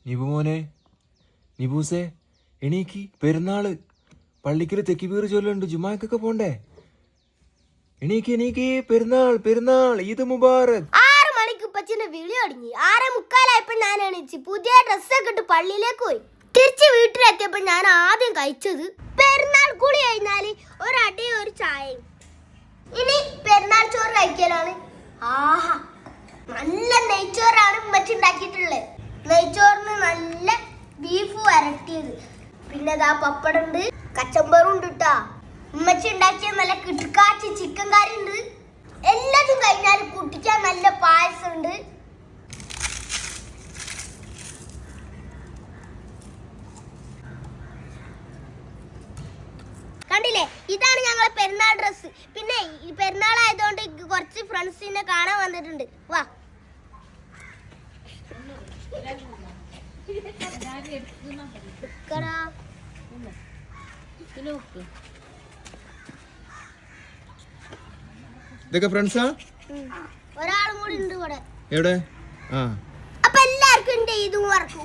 നിബു മോനെ, നിബൂസേ എണീക്ക്, പെരുന്നാള്. പള്ളിക്കല് തെക്കിബീർ ചൊല്ലുണ്ട്, ജുമാക്കൊക്കെ പോണ്ടേ? എണീക്ക് എണീക്ക്, പെരുന്നാൾ പെരുന്നാൾ, ഈദ് മുബാറക്. 6 മണിക്ക് ഉപ്പച്ചിന്റെ വിളി തുടങ്ങി. 6:45 ഞാൻ എണീച്ച് പുതിയ ഡ്രസ്സൊക്കെ ഇട്ട് പള്ളിയിലേക്ക് പോയി. തിരിച്ച് വീട്ടിലെത്തിയപ്പോ ഞാൻ ആദ്യം കഴിച്ചത് പെരുന്നാൾ കുളി കഴിഞ്ഞാല് ഒരു അടിയും ഒരു ചായയും. ഇനി പെരുന്നാൾ ചോറ് കഴിക്കലാണ്. ആഹാ, നല്ല നെയ്ച്ചോറാണ് ഉമ്മച്ചി ഉണ്ടാക്കിയിട്ടുള്ളത്. നെയ്ച്ചോറിന് നല്ല ബീഫ് വരട്ടിയത്, പിന്നെ ദാ പപ്പടുണ്ട്, കച്ചമ്പറും ഉണ്ട് കേട്ടാ. ഉമ്മച്ചി ഉണ്ടാക്കിയ നല്ല കിട്ടുകാച്ചി ചിക്കൻ കറി ഉണ്ട്. എല്ലാതും കഴിഞ്ഞാൽ കുട്ടിക്കാൻ നല്ല പായസം ഉണ്ട്. കണ്ടില്ലേ, ഇതാണ് ഞങ്ങളെ പെരുന്നാൾ ഡ്രസ്സ്. പിന്നെ ഈ പെരുന്നാൾ ആയതുകൊണ്ട് കുറച്ച് ഫ്രണ്ട്സിനെ കാണാൻ വന്നിട്ടുണ്ട്. വാ. ഇതൊക്കെ ഫ്രണ്ട്സാ? ഒരാളും കൂടി ഉണ്ട് ഇവിടെ. എവിടെ? അപ്പൊ എല്ലാവർക്കും ഈദ് മുബാറക്.